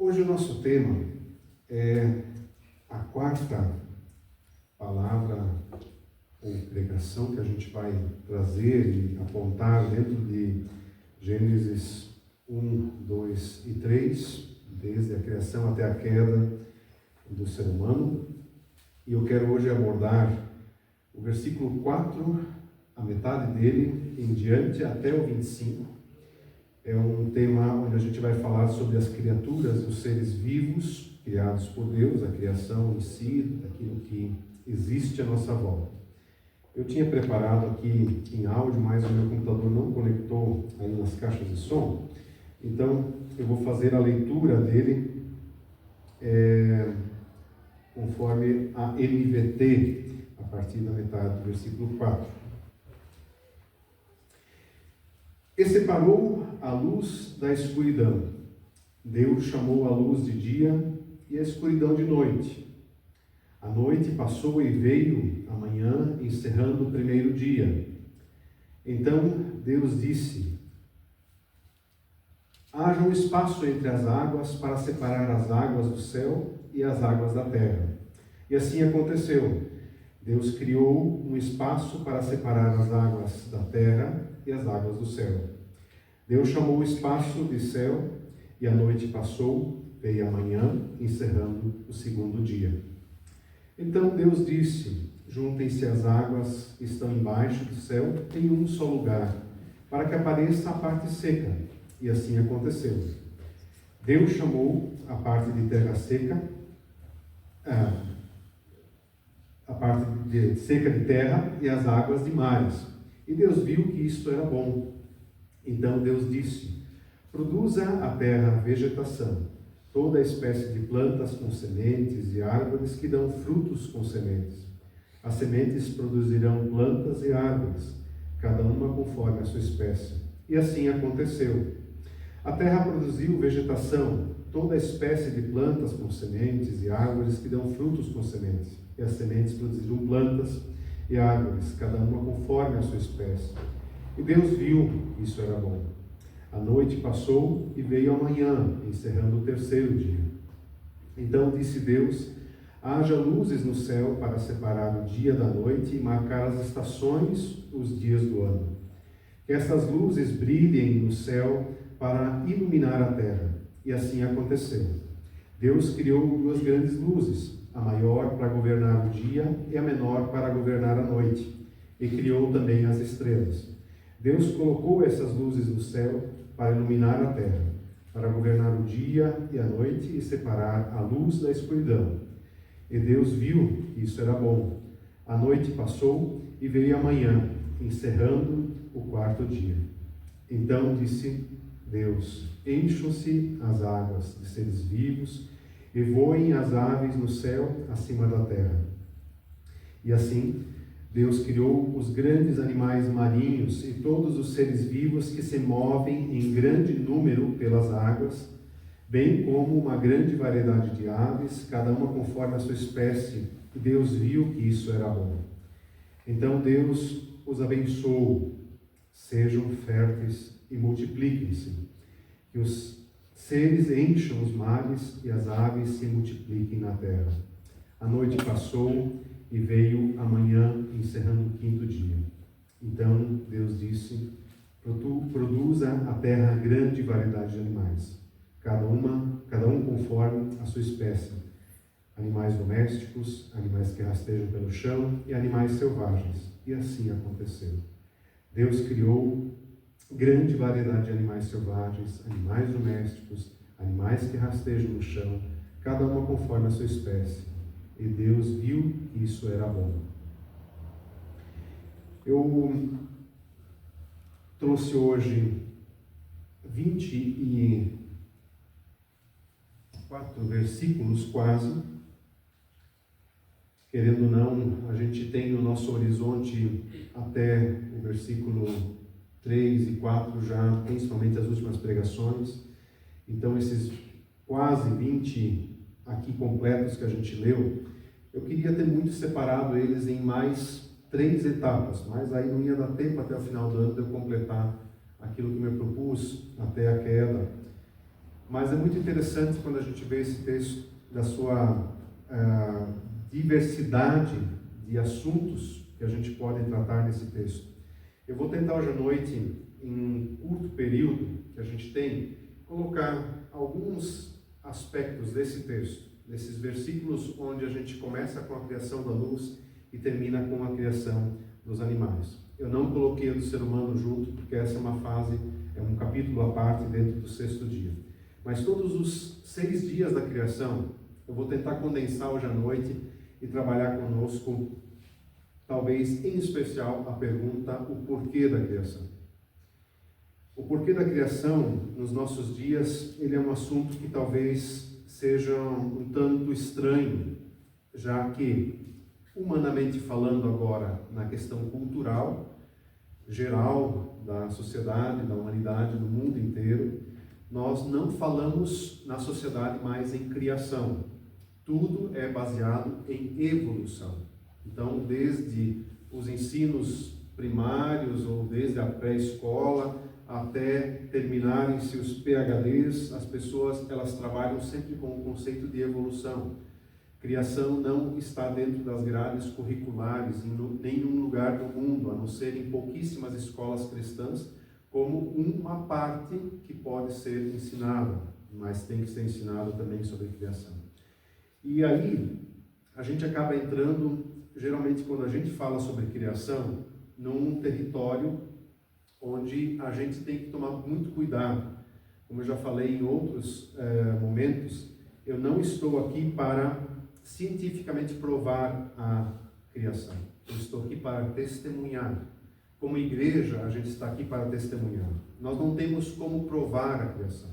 Hoje o nosso tema é a quarta palavra ou pregação que a gente vai trazer e apontar dentro de Gênesis 1, 2 e 3, desde a criação até a queda do ser humano. E eu quero hoje abordar o versículo 4, a metade dele em diante até o 25. É um tema onde a gente vai falar sobre as criaturas, os seres vivos criados por Deus, a criação em si, daquilo que existe à nossa volta. Eu tinha preparado aqui em áudio, mas o meu computador não conectou aí nas caixas de som, então eu vou fazer a leitura dele conforme a NVT, a partir da metade do versículo 4. E separou a luz da escuridão. Deus chamou a luz de dia e a escuridão de noite. A noite passou e veio a manhã, encerrando o primeiro dia. Então Deus disse: haja um espaço entre as águas para separar as águas do céu e as águas da terra. E assim aconteceu. Deus criou um espaço para separar as águas da terra e as águas do céu. Deus chamou o espaço de céu, e a noite passou, veio a manhã, encerrando o segundo dia. Então Deus disse: juntem-se as águas que estão embaixo do céu em um só lugar, para que apareça a parte seca. E assim aconteceu. Deus chamou a parte de terra seca, a parte seca de terra e as águas de mares. E Deus viu que isto era bom. Então Deus disse: produza a terra vegetação, toda espécie de plantas com sementes e árvores que dão frutos com sementes. As sementes produzirão plantas e árvores, cada uma conforme a sua espécie. E assim aconteceu. A terra produziu vegetação, toda espécie de plantas com sementes e árvores que dão frutos com sementes. E as sementes produziram plantas e árvores, cada uma conforme a sua espécie. E Deus viu que isso era bom. A noite passou e veio a manhã, encerrando o terceiro dia. Então disse Deus: haja luzes no céu para separar o dia da noite e marcar as estações, os dias do ano. Que essas luzes brilhem no céu para iluminar a terra. E assim aconteceu. Deus criou duas grandes luzes, a maior para governar o dia e a menor para governar a noite. E criou também as estrelas. Deus colocou essas luzes no céu para iluminar a terra, para governar o dia e a noite e separar a luz da escuridão. E Deus viu que isso era bom. A noite passou e veio a manhã, encerrando o quarto dia. Então disse Deus: encham-se as águas de seres vivos e voem as aves no céu acima da terra. E assim Deus criou os grandes animais marinhos e todos os seres vivos que se movem em grande número pelas águas, bem como uma grande variedade de aves, cada uma conforme a sua espécie. E Deus viu que isso era bom. Então Deus os abençoou: sejam férteis e multipliquem-se, que os seres encham os mares e as aves se multipliquem na terra. A noite passou e veio a manhã, encerrando o quinto dia. Então Deus disse: produza a terra grande variedade de animais, cada um conforme a sua espécie, animais domésticos, animais que rastejam pelo chão e animais selvagens. E assim aconteceu. Deus criou grande variedade de animais selvagens, animais domésticos, animais que rastejam no chão, cada uma conforme a sua espécie. E Deus viu que isso era bom. Eu trouxe hoje 24 versículos quase. Querendo ou não, a gente tem no nosso horizonte até o versículo 3 e 4 já, principalmente as últimas pregações. Então esses quase 20 aqui completos que a gente leu, eu queria ter muito separado eles em mais 3 etapas, mas aí não ia dar tempo até o final do ano de eu completar aquilo que me propus até a queda. Mas é muito interessante quando a gente vê esse texto da sua diversidade de assuntos que a gente pode tratar nesse texto. Eu vou tentar hoje à noite, em um curto período que a gente tem, colocar alguns aspectos desse texto, desses versículos onde a gente começa com a criação da luz e termina com a criação dos animais. Eu não coloquei a do ser humano junto, porque essa é uma fase, é um capítulo à parte dentro do 6º dia. Mas todos os 6 dias da criação, eu vou tentar condensar hoje à noite e trabalhar conosco, talvez em especial, a pergunta, o porquê da criação. O porquê da criação, nos nossos dias, ele é um assunto que talvez seja um tanto estranho, já que, humanamente falando agora, na questão cultural, geral, da sociedade, da humanidade, do mundo inteiro, nós não falamos na sociedade mais em criação. Tudo é baseado em evolução. Então, desde os ensinos primários ou desde a pré-escola até terminarem-se os PhDs, as pessoas elas trabalham sempre com o conceito de evolução. Criação não está dentro das grades curriculares em nenhum lugar do mundo, a não ser em pouquíssimas escolas cristãs, como uma parte que pode ser ensinada, mas tem que ser ensinada também sobre criação. E aí, a gente acaba entrando, geralmente quando a gente fala sobre criação, num território onde a gente tem que tomar muito cuidado. Como eu já falei em outros momentos, eu não estou aqui para cientificamente provar a criação. Eu estou aqui para testemunhar. Como igreja, a gente está aqui para testemunhar. Nós não temos como provar a criação.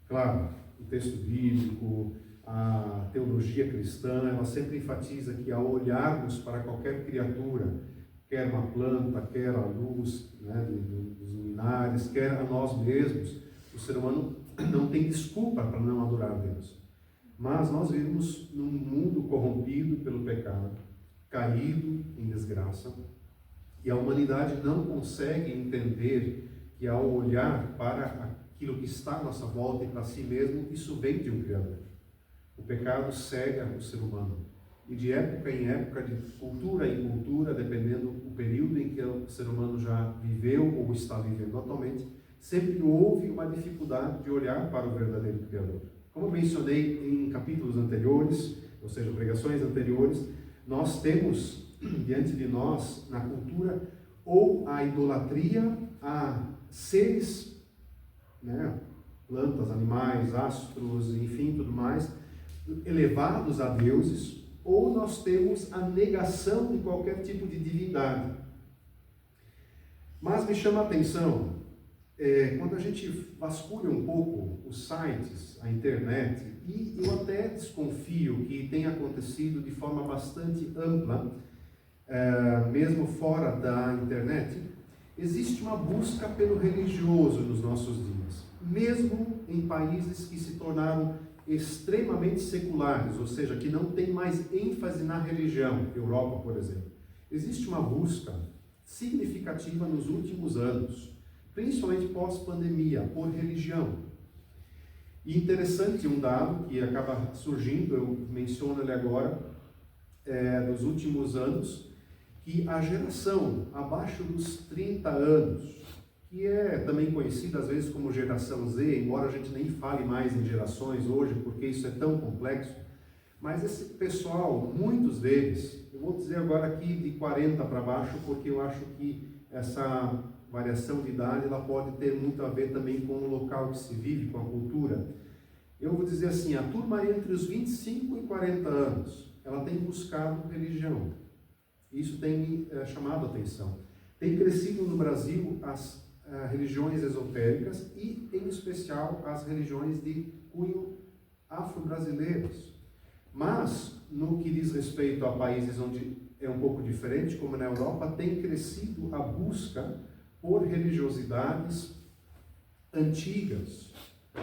Claro, o texto bíblico, a teologia cristã, ela sempre enfatiza que ao olharmos para qualquer criatura, quer uma planta, quer a luz, né, dos luminares, quer a nós mesmos, o ser humano não tem desculpa para não adorar Deus. Mas nós vivemos num mundo corrompido pelo pecado, caído em desgraça, e a humanidade não consegue entender que ao olhar para aquilo que está à nossa volta e para si mesmo, isso vem de um Criador. O pecado cega o ser humano. E de época em época, de cultura em cultura, dependendo do período em que o ser humano já viveu ou está vivendo atualmente, sempre houve uma dificuldade de olhar para o verdadeiro Criador. Como eu mencionei em capítulos anteriores, ou seja, pregações anteriores, nós temos diante de nós, na cultura, ou a idolatria a seres, né, plantas, animais, astros, enfim, tudo mais, elevados a deuses, ou nós temos a negação de qualquer tipo de divindade. Mas me chama a atenção, quando a gente vasculha um pouco os sites, a internet, e eu até desconfio que tenha acontecido de forma bastante ampla, mesmo fora da internet, existe uma busca pelo religioso nos nossos dias, mesmo em países que se tornaram extremamente seculares, ou seja, que não tem mais ênfase na religião, Europa, por exemplo. Existe uma busca significativa nos últimos anos, principalmente pós-pandemia, por religião. E interessante um dado que acaba surgindo, eu menciono ele agora, nos últimos anos, que a geração abaixo dos 30 anos, que é também conhecida às vezes como geração Z, embora a gente nem fale mais em gerações hoje, porque isso é tão complexo, mas esse pessoal, muitos deles, eu vou dizer agora aqui de 40 para baixo, porque eu acho que essa variação de idade ela pode ter muito a ver também com o local que se vive, com a cultura. Eu vou dizer assim, a turma entre os 25 e 40 anos, ela tem buscado religião. Isso tem me chamado a atenção. Tem crescido no Brasil as religiões esotéricas e, em especial, as religiões de cunho afro-brasileiros. Mas, no que diz respeito a países onde é um pouco diferente, como na Europa, tem crescido a busca por religiosidades antigas.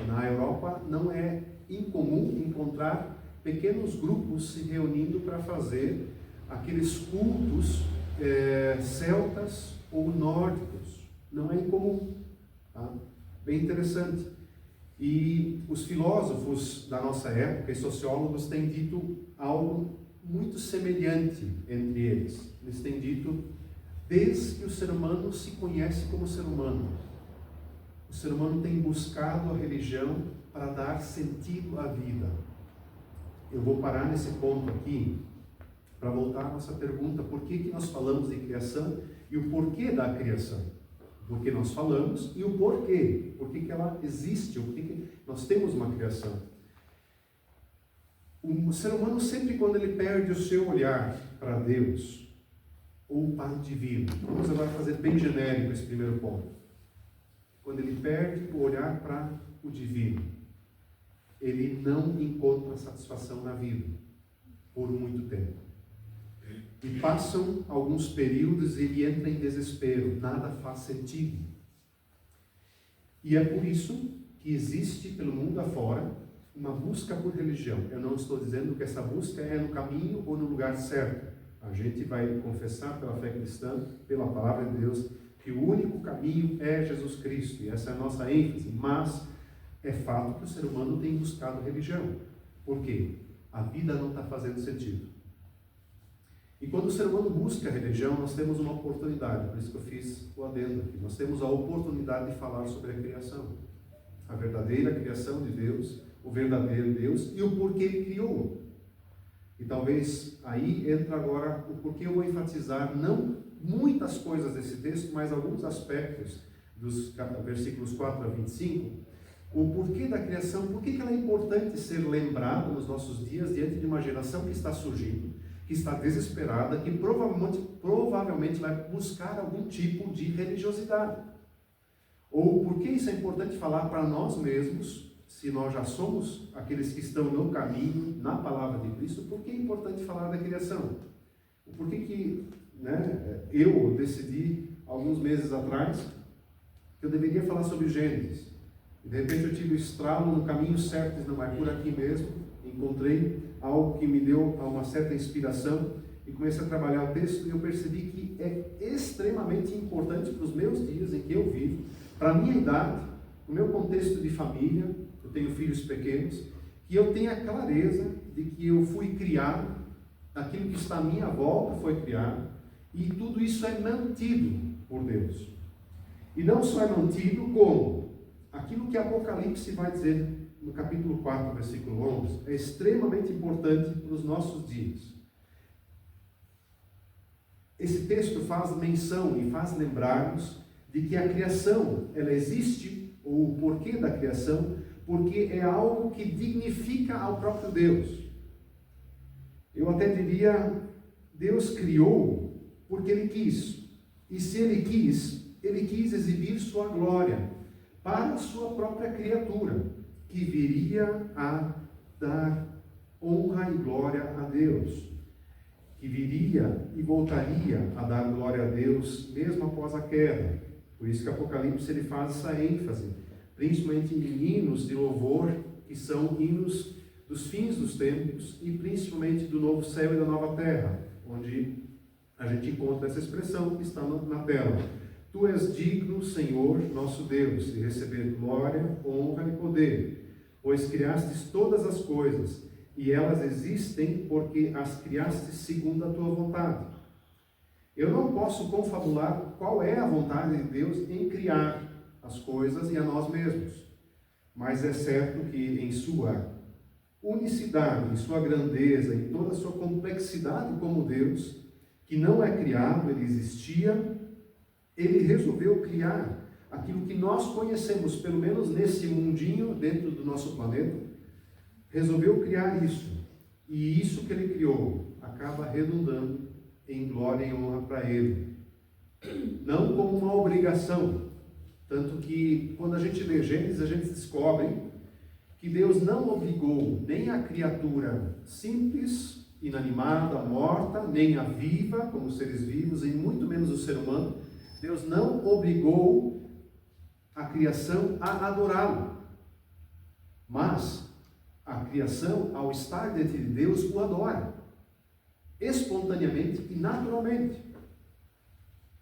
Na Europa não é incomum encontrar pequenos grupos se reunindo para fazer aqueles cultos celtas ou nórdicos. Não é incomum. Tá? Bem interessante. E os filósofos da nossa época e sociólogos têm dito algo muito semelhante entre eles. Eles têm dito, desde que o ser humano se conhece como ser humano, o ser humano tem buscado a religião para dar sentido à vida. Eu vou parar nesse ponto aqui para voltar à nossa pergunta: por que nós falamos de criação e o porquê da criação? Porque nós falamos e o porquê. Por que ela existe? O porquê que nós temos uma criação? O ser humano sempre, quando ele perde o seu olhar para Deus ou para o divino, vamos agora fazer bem genérico esse primeiro ponto. Quando ele perde o olhar para o divino, ele não encontra satisfação na vida por muito tempo. E passam alguns períodos e ele entra em desespero, nada faz sentido. E é por isso que existe pelo mundo afora uma busca por religião. Eu não estou dizendo que essa busca é no caminho ou no lugar certo. A gente vai confessar pela fé cristã, pela palavra de Deus, que o único caminho é Jesus Cristo. E essa é a nossa ênfase. Mas é fato que o ser humano tem buscado religião. Por quê? A vida não está fazendo sentido. E quando o ser humano busca a religião, nós temos uma oportunidade. Por isso que eu fiz o adendo aqui. Nós temos a oportunidade de falar sobre a criação. A verdadeira criação de Deus, o verdadeiro Deus e o porquê Ele criou. E talvez aí entra agora o porquê eu vou enfatizar, não muitas coisas desse texto, mas alguns aspectos dos versículos 4 a 25, o porquê da criação, por que ela é importante ser lembrada nos nossos dias diante de uma geração que está surgindo, que está desesperada, que provavelmente vai buscar algum tipo de religiosidade. Ou por que isso é importante falar para nós mesmos, se nós já somos aqueles que estão no caminho, na palavra de Cristo, por que é importante falar da criação? Por que eu decidi, alguns meses atrás, que eu deveria falar sobre Gênesis. E de repente eu tive o estralo no caminho certo, diz, não, é por aqui mesmo, encontrei algo que me deu uma certa inspiração e comecei a trabalhar o texto e eu percebi que é extremamente importante para os meus dias em que eu vivo, para a minha idade, o meu contexto de família, eu tenho filhos pequenos, que eu tenha clareza de que eu fui criado, aquilo que está à minha volta foi criado, e tudo isso é mantido por Deus. E não só é mantido, como aquilo que Apocalipse vai dizer no capítulo 4, versículo 11, é extremamente importante para os nossos dias. Esse texto faz menção e faz lembrar-nos de que a criação, ela existe, ou o porquê da criação, porque é algo que dignifica ao próprio Deus. Eu até diria, Deus criou porque Ele quis. E se Ele quis exibir sua glória para a sua própria criatura, que viria a dar honra e glória a Deus, que viria e voltaria a dar glória a Deus mesmo após a queda. Por isso que Apocalipse ele faz essa ênfase, principalmente em hinos de louvor, que são hinos dos fins dos tempos e principalmente do novo céu e da nova terra, onde a gente encontra essa expressão que está na tela. Tu és digno, Senhor, nosso Deus, de receber glória, honra e poder, pois criastes todas as coisas, e elas existem porque as criastes segundo a tua vontade. Eu não posso confabular qual é a vontade de Deus em criar as coisas e a nós mesmos, mas é certo que em sua unicidade, em sua grandeza, em toda a sua complexidade como Deus, que não é criado, ele existia, ele resolveu criar aquilo que nós conhecemos, pelo menos nesse mundinho, dentro do nosso planeta, resolveu criar isso. E isso que ele criou acaba redundando em glória e honra para ele. Não como uma obrigação. Tanto que, quando a gente lê Gênesis, a gente descobre que Deus não obrigou nem a criatura simples, inanimada, morta, nem a viva, como seres vivos, e muito menos o ser humano. Deus não obrigou a criação a adorá-lo. Mas a criação, ao estar diante de Deus, o adora. Espontaneamente e naturalmente.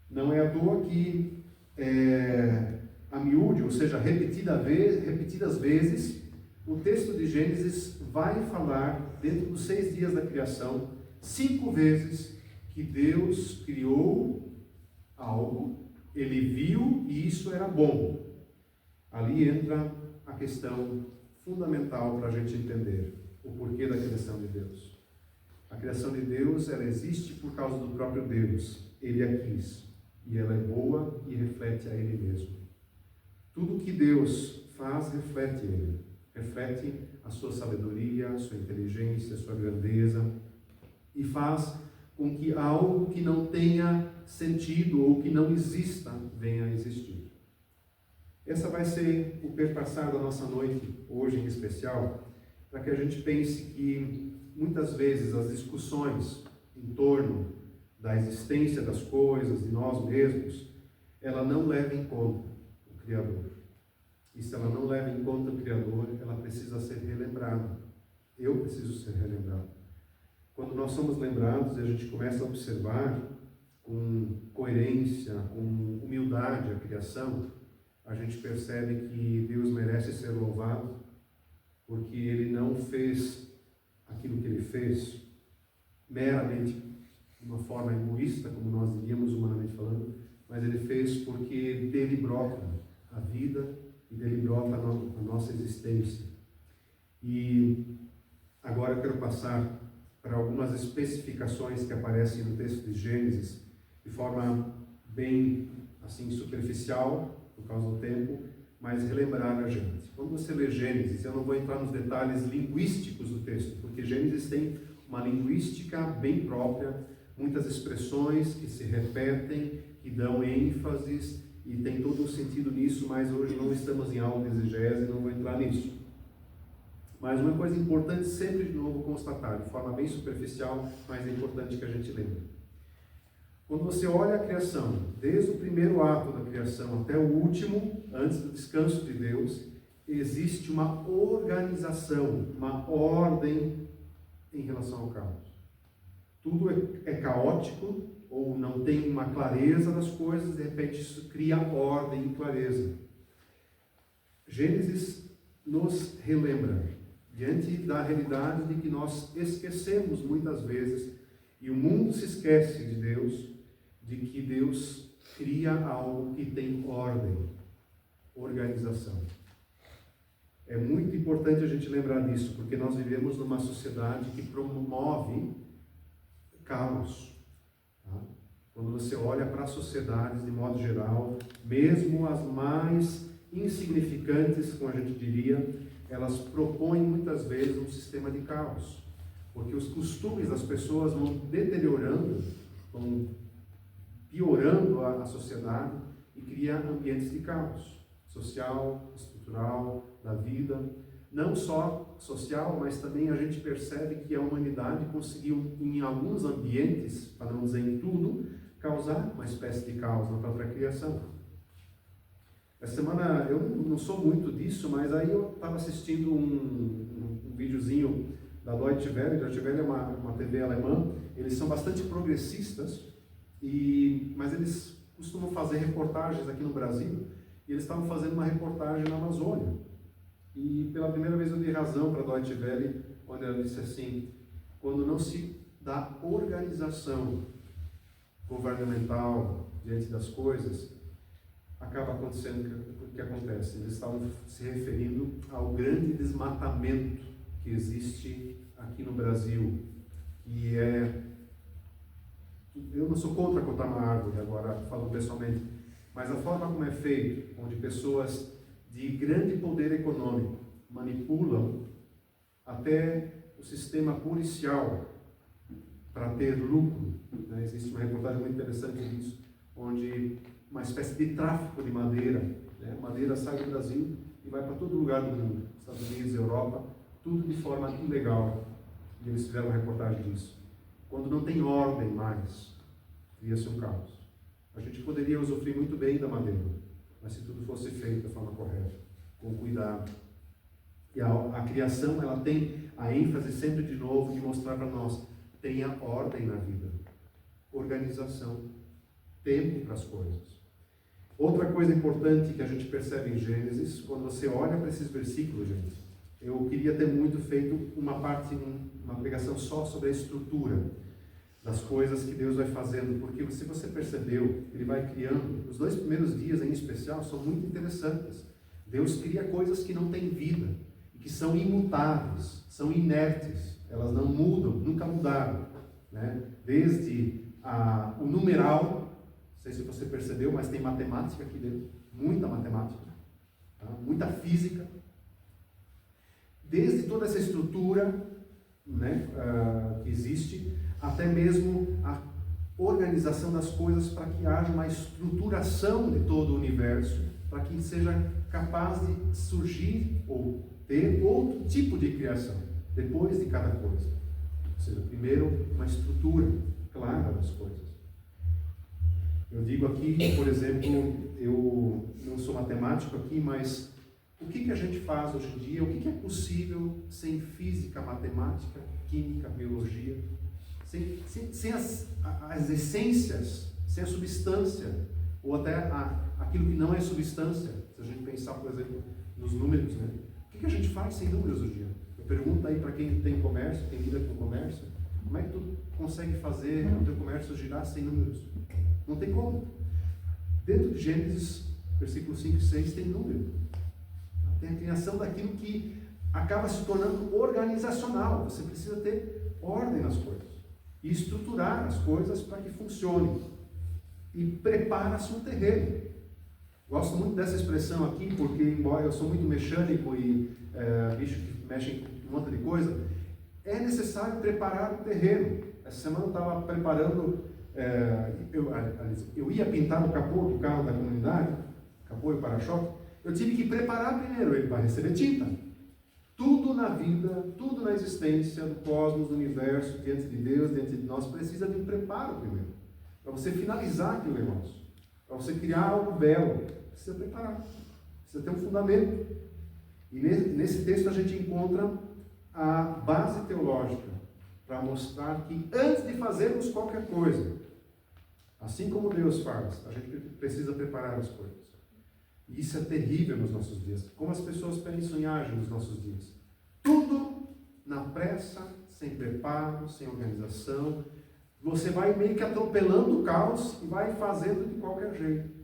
Não é à toa que a miúde, ou seja, repetidas vezes, o texto de Gênesis vai falar, dentro dos 6 dias da criação, 5 vezes que Deus criou algo, ele viu e isso era bom. Ali entra a questão fundamental para a gente entender o porquê da criação de Deus. A criação de Deus, ela existe por causa do próprio Deus. Ele a quis. E ela é boa e reflete a Ele mesmo. Tudo que Deus faz, reflete Ele. Reflete a sua sabedoria, a sua inteligência, a sua grandeza. E faz com que algo que não tenha sentido ou que não exista, venha a existir. Essa vai ser o perpassar da nossa noite, hoje em especial, para que a gente pense que muitas vezes as discussões em torno da existência das coisas, de nós mesmos, ela não leva em conta o Criador. E se ela não leva em conta o Criador, ela precisa ser relembrada. Eu preciso ser relembrado. Quando nós somos lembrados e a gente começa a observar com coerência, com humildade a criação, a gente percebe que Deus merece ser louvado, porque Ele não fez aquilo que Ele fez meramente de uma forma egoísta, como nós diríamos humanamente falando, mas Ele fez porque dele brota a vida e dele brota a nossa existência. E agora eu quero passar para algumas especificações que aparecem no texto de Gênesis, de forma bem assim superficial, por causa do tempo, mas relembrar a gente. Quando você lê Gênesis, eu não vou entrar nos detalhes linguísticos do texto, porque Gênesis tem uma linguística bem própria, muitas expressões que se repetem, que dão ênfases, e tem todo um sentido nisso, mas hoje não estamos em aula de exegese, não vou entrar nisso. Mas uma coisa importante sempre de novo constatar, de forma bem superficial, mas é importante que a gente lembre. Quando você olha a criação, desde o primeiro ato da criação até o último, antes do descanso de Deus, existe uma organização, uma ordem em relação ao caos. Tudo é caótico, ou não tem uma clareza das coisas, de repente isso cria ordem e clareza. Gênesis nos relembra, diante da realidade de que nós esquecemos muitas vezes, e o mundo se esquece de Deus, de que Deus cria algo que tem ordem, organização. É muito importante a gente lembrar disso, porque nós vivemos numa sociedade que promove caos. Tá? Quando você olha para as sociedades de modo geral, mesmo as mais insignificantes, como a gente diria, elas propõem muitas vezes um sistema de caos, porque os costumes das pessoas vão deteriorando, vão piorando a sociedade e cria ambientes de caos social, estrutural, da vida, não só social, mas também a gente percebe que a humanidade conseguiu, em alguns ambientes, para não dizer em tudo, causar uma espécie de caos na própria criação. Essa semana, eu não sou muito disso, mas aí eu estava assistindo um videozinho da Deutsche Welle. A Deutsche Welle é uma TV alemã, eles são bastante progressistas, mas eles costumam fazer reportagens aqui no Brasil, e eles estavam fazendo uma reportagem na Amazônia. E pela primeira vez eu dei razão para a Deutsche Welle, onde ela disse assim: quando não se dá organização governamental diante das coisas, acaba acontecendo o que acontece. Eles estavam se referindo ao grande desmatamento que existe aqui no Brasil, que eu não sou contra cortar uma árvore agora, falando pessoalmente, mas a forma como é feito, onde pessoas de grande poder econômico manipulam até o sistema policial para ter lucro, né? Existe uma reportagem muito interessante disso, onde uma espécie de tráfico de madeira, né? Madeira sai do Brasil e vai para todo lugar do mundo, Estados Unidos, Europa, tudo de forma ilegal. E eles fizeram uma reportagem disso. Quando não tem ordem mais, cria-se um caos. A gente poderia usufruir muito bem da madeira, mas se tudo fosse feito da forma correta, com cuidado. E a criação, ela tem a ênfase sempre de novo de mostrar para nós: tenha ordem na vida, organização, tempo para as coisas. Outra coisa importante que a gente percebe em Gênesis, quando você olha para esses versículos, gente, eu queria ter muito feito uma pregação só sobre a estrutura das coisas que Deus vai fazendo, porque se você percebeu, Ele vai criando, os 2 primeiros dias em especial são muito interessantes. Deus cria coisas que não têm vida, e que são imutáveis, são inertes, elas não mudam, nunca mudaram, né? Desde o numeral, não sei se você percebeu, mas tem matemática aqui dentro, muita matemática, tá? Muita física. Desde toda essa estrutura, né, que existe, até mesmo a organização das coisas para que haja uma estruturação de todo o universo, para que seja capaz de surgir ou ter outro tipo de criação, depois de cada coisa. Ou seja, primeiro uma estrutura clara das coisas. Eu digo aqui, por exemplo, eu não sou matemático aqui, mas o que a gente faz hoje em dia, o que é possível sem física, matemática, química, biologia, sem as essências, sem a substância, ou até aquilo que não é substância, se a gente pensar, por exemplo, nos números, né? O que a gente faz sem números hoje em dia? Eu pergunto aí para quem tem comércio, quem lida com comércio, como é que tu consegue fazer o teu comércio girar sem números? Não tem como. Dentro de Gênesis, versículo 5 e 6, tem número. Tem a criação daquilo que acaba se tornando organizacional. Você precisa ter ordem nas coisas e estruturar as coisas para que funcionem. E prepara-se um terreno. Gosto muito dessa expressão aqui, porque embora eu sou muito mecânico e bicho que mexe com um monte de coisa, é necessário preparar o terreno. Essa semana eu estava preparando, eu ia pintar o capô do carro da comunidade, capô e para-choque. Eu tive que preparar primeiro ele para receber tinta. Tudo na vida, tudo na existência do cosmos, do universo, diante de Deus, diante de nós, precisa de um preparo primeiro. Para você finalizar aquele negócio. Para você criar algo belo, precisa preparar. Precisa ter um fundamento. E nesse texto a gente encontra a base teológica para mostrar que antes de fazermos qualquer coisa, assim como Deus faz, a gente precisa preparar as coisas. E isso é terrível nos nossos dias. Como as pessoas pensam e agem nos nossos dias. Tudo na pressa, sem preparo, sem organização. Você vai meio que atropelando o caos e vai fazendo de qualquer jeito.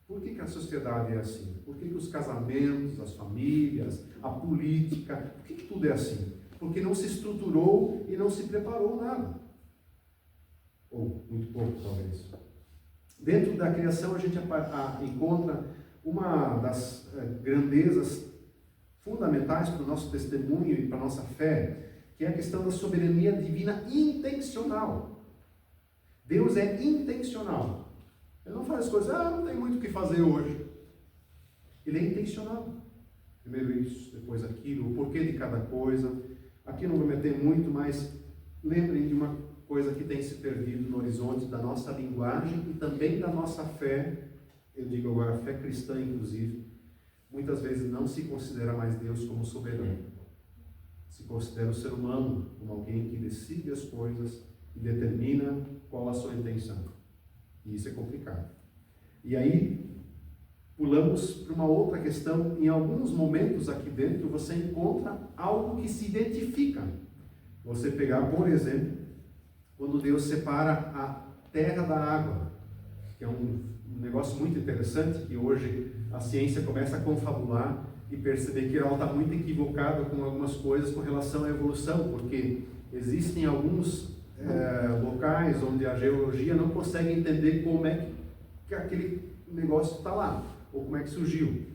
Por que a sociedade é assim? Por que os casamentos, as famílias, a política, por que tudo é assim? Porque não se estruturou e não se preparou nada. Ou muito pouco, talvez. Dentro da criação a gente encontra uma das grandezas fundamentais para o nosso testemunho e para a nossa fé, que é a questão da soberania divina intencional. Deus é intencional. Ele não faz as coisas, não tem muito o que fazer hoje. Ele é intencional. Primeiro isso, depois aquilo, o porquê de cada coisa. Aqui não vou meter muito, mas lembrem de uma coisa que tem se perdido no horizonte da nossa linguagem e também da nossa fé. Eu digo agora, fé cristã inclusive, muitas vezes não se considera mais Deus como soberano. Se considera o ser humano como alguém que decide as coisas e determina qual a sua intenção. E isso é complicado. E aí, pulamos para uma outra questão. Em alguns momentos aqui dentro, você encontra algo que se identifica. Você pegar, por exemplo, quando Deus separa a terra da água, que é um negócio muito interessante, que hoje a ciência começa a confabular e perceber que ela está muito equivocada com algumas coisas com relação à evolução, porque existem alguns locais onde a geologia não consegue entender como é que aquele negócio está lá, ou como é que surgiu.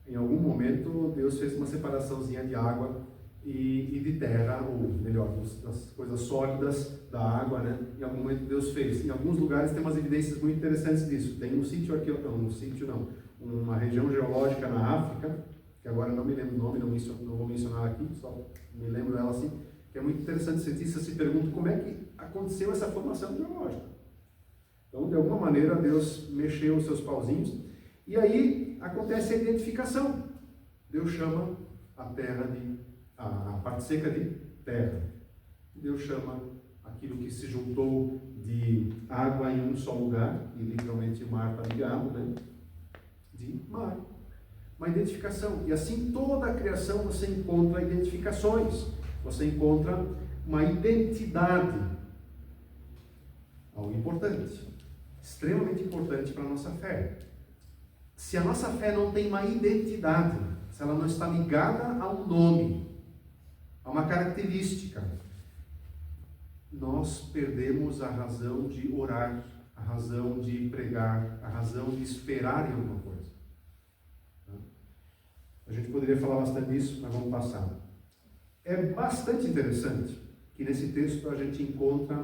Em algum momento Deus fez uma separaçãozinha de água e de terra, ou melhor, das coisas sólidas da água, né? Em algum momento Deus fez. Em alguns lugares tem umas evidências muito interessantes disso. Tem um sítio aqui, uma região geológica na África, que agora não me lembro o nome, não vou mencionar aqui, só me lembro ela assim, que é muito interessante. Cientistas se perguntam como é que aconteceu essa formação geológica. Então, de alguma maneira, Deus mexeu os seus pauzinhos, e aí acontece a identificação. Deus chama a terra a parte seca de terra. Deus chama aquilo que se juntou de água em um só lugar, e literalmente o mar está ligado, né? de mar. Uma identificação. E assim toda a criação você encontra identificações. Você encontra uma identidade. Algo importante. Extremamente importante para a nossa fé. Se a nossa fé não tem uma identidade, se ela não está ligada a um nome, a uma característica, nós perdemos a razão de orar, a razão de pregar, a razão de esperar em alguma coisa. A gente poderia falar bastante disso, mas vamos passar. É bastante interessante que nesse texto a gente encontra,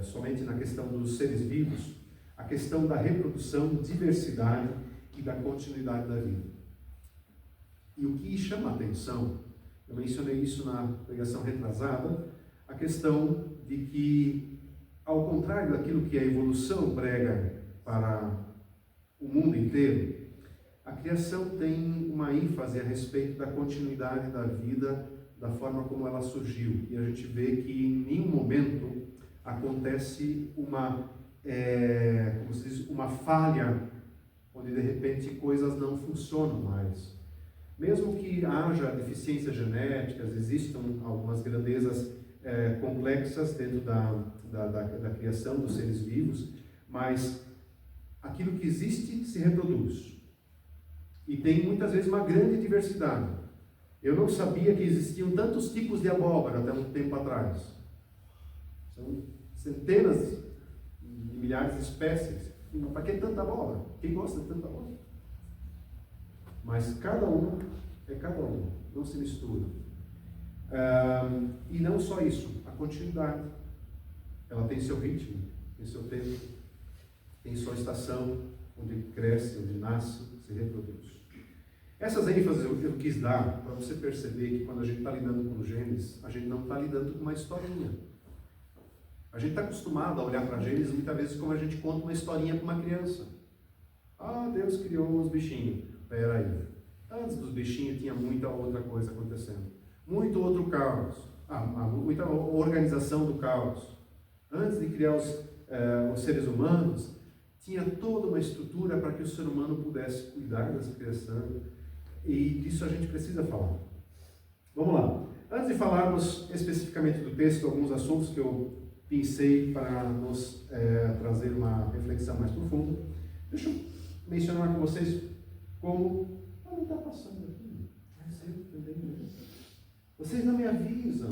somente na questão dos seres vivos, a questão da reprodução, diversidade e da continuidade da vida. E o que chama a atenção, eu mencionei isso na pregação retrasada, a questão de que, ao contrário daquilo que a evolução prega para o mundo inteiro, a criação tem uma ênfase a respeito da continuidade da vida, da forma como ela surgiu. E a gente vê que em nenhum momento acontece uma falha, onde de repente coisas não funcionam mais. Mesmo que haja deficiências genéticas, existam algumas grandezas complexas dentro da criação dos seres vivos, mas aquilo que existe se reproduz. E tem muitas vezes uma grande diversidade. Eu não sabia que existiam tantos tipos de abóbora até um tempo atrás. São centenas de milhares de espécies. Mas para que tanta abóbora? Quem gosta de tanta abóbora? Mas cada uma é cada uma, não se mistura. E não só isso, a continuidade. Ela tem seu ritmo, tem seu tempo, tem sua estação, onde cresce, onde nasce, se reproduz. Essas ênfases eu quis dar para você perceber que quando a gente está lidando com Gênesis, a gente não está lidando com uma historinha. A gente está acostumado a olhar para Gênesis muitas vezes como a gente conta uma historinha para uma criança. Ah, Deus criou os bichinhos. Espera aí. Antes dos bichinhos tinha muita outra coisa acontecendo. Muito outro caos. Muita organização do caos. Antes de criar os seres humanos, tinha toda uma estrutura para que o ser humano pudesse cuidar dessa criação. E disso a gente precisa falar. Vamos lá. Antes de falarmos especificamente do texto, alguns assuntos que eu pensei para nos trazer uma reflexão mais profunda, deixa eu mencionar com vocês como... não está passando aqui. Vocês não me avisam.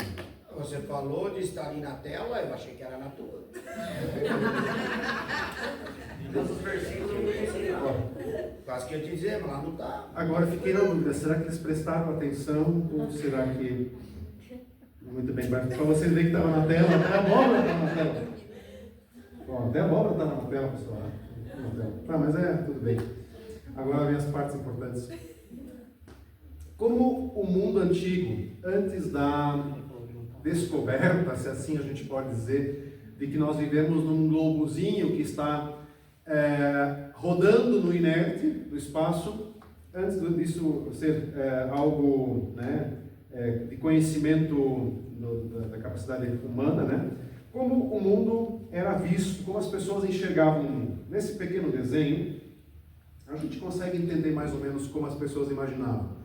Você falou de estar ali na tela, eu achei que era na tua. Todos os versículos eu conheci lá. Quase que eu te dizer, mas lá não está. Agora fiquei na dúvida, será que eles prestaram atenção ou será que... Muito bem, para vocês verem que estava na tela, até a abóbora estava na tela. Bom, até a abóbora estava na tela, pessoal. Tá, mas tudo bem. Agora vem as partes importantes. Como o mundo antigo, antes da descoberta, se assim a gente pode dizer, de que nós vivemos num globozinho que está rodando no inerte, no espaço, antes disso ser algo, né, de conhecimento da capacidade humana, né? Como o mundo era visto, como as pessoas enxergavam o mundo. Nesse pequeno desenho, a gente consegue entender mais ou menos como as pessoas imaginavam.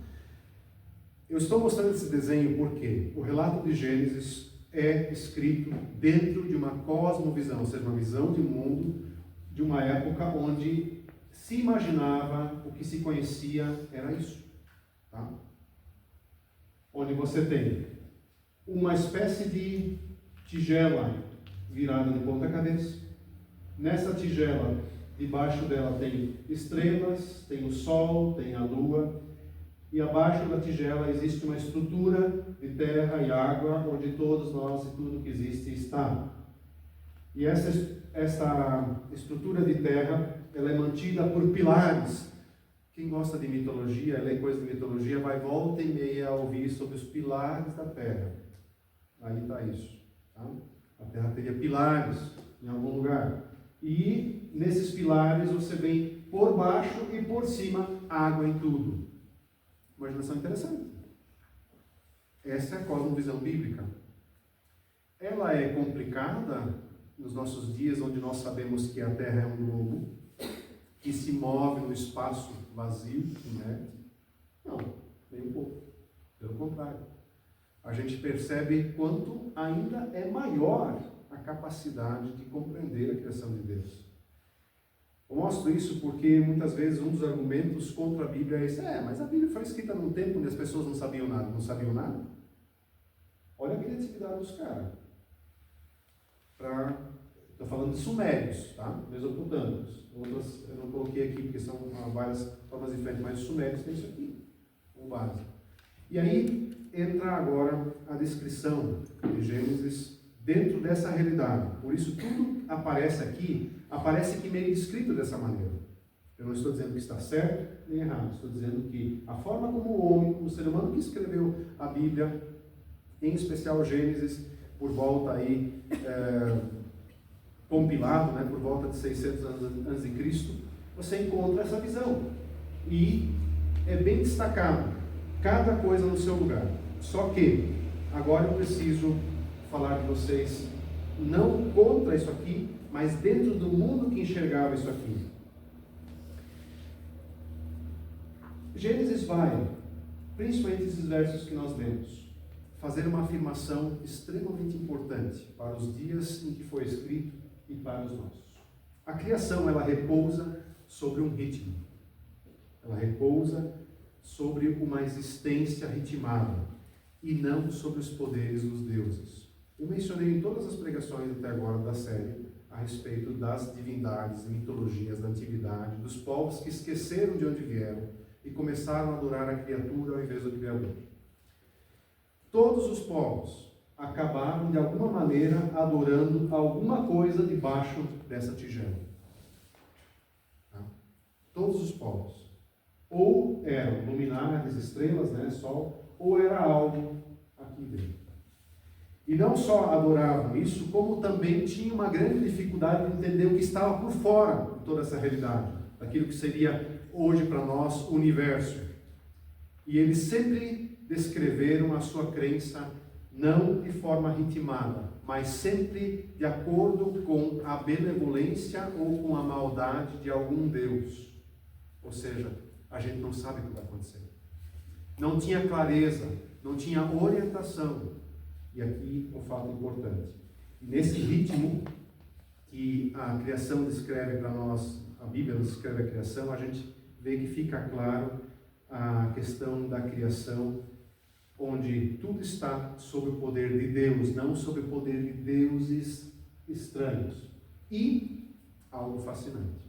Eu estou mostrando esse desenho porque o relato de Gênesis é escrito dentro de uma cosmovisão, ou seja, uma visão de mundo, de uma época onde se imaginava, o que se conhecia era isso. Tá? Onde você tem uma espécie de tigela virada de ponta cabeça. Nessa tigela, debaixo dela tem estrelas, tem o sol, tem a lua. E abaixo da tigela existe uma estrutura de terra e água, onde todos nós e tudo que existe está. E essa estrutura de terra, ela é mantida por pilares. Quem gosta de mitologia, lê coisa de mitologia, vai volta e meia a ouvir sobre os pilares da terra. Aí está isso. Tá? A terra teria pilares em algum lugar. E nesses pilares você vem por baixo e por cima água em tudo. Imaginação interessante. Essa é a cosmovisão bíblica. Ela é complicada nos nossos dias, onde nós sabemos que a Terra é um globo, que espaço vazio, inerte. Não, nem um pouco. Pelo contrário. A gente percebe quanto ainda é maior a capacidade de compreender a criação de Deus. Eu mostro isso porque muitas vezes um dos argumentos contra a Bíblia é esse: mas a Bíblia foi escrita num tempo onde as pessoas não sabiam nada. Não sabiam nada? Olha a criatividade dos caras. Estou falando de sumérios, tá? Mesopotâmicos. Outras eu não coloquei aqui porque são várias formas diferentes, mas os sumérios tem isso aqui, como base. E aí entra agora a descrição de Gênesis dentro dessa realidade. Por isso tudo aparece aqui meio descrito dessa maneira. Eu não estou dizendo que está certo nem errado, estou dizendo que a forma como o homem, o ser humano que escreveu a Bíblia, em especial Gênesis, por volta aí, compilado, né, por volta de 600 anos antes de Cristo, você encontra essa visão. E é bem destacado, cada coisa no seu lugar. Só que, agora eu preciso falar de vocês, não contra isso aqui, mas dentro do mundo que enxergava isso aqui. Gênesis vai, principalmente esses versos que nós lemos, fazer uma afirmação extremamente importante para os dias em que foi escrito e para os nossos. A criação, ela repousa sobre um ritmo. Ela repousa sobre uma existência ritmada e não sobre os poderes dos deuses. Eu mencionei em todas as pregações até agora da série a respeito das divindades, mitologias da antiguidade, dos povos que esqueceram de onde vieram e começaram a adorar a criatura ao invés do Criador. Todos os povos acabaram, de alguma maneira, adorando alguma coisa debaixo dessa tigela. Tá? Todos os povos. Ou eram luminares, estrelas, né, sol, ou era algo aqui dentro. E não só adoravam isso, como também tinham uma grande dificuldade de entender o que estava por fora de toda essa realidade, daquilo que seria hoje para nós o universo. E eles sempre descreveram a sua crença não de forma ritmada, mas sempre de acordo com a benevolência ou com a maldade de algum Deus. Ou seja, a gente não sabe o que vai acontecer. Não tinha clareza, não tinha orientação. E aqui um fato importante. Nesse ritmo que a criação descreve para nós, a Bíblia nos descreve a criação, a gente vê que fica claro a questão da criação, onde tudo está sob o poder de Deus, não sob o poder de deuses estranhos. E algo fascinante: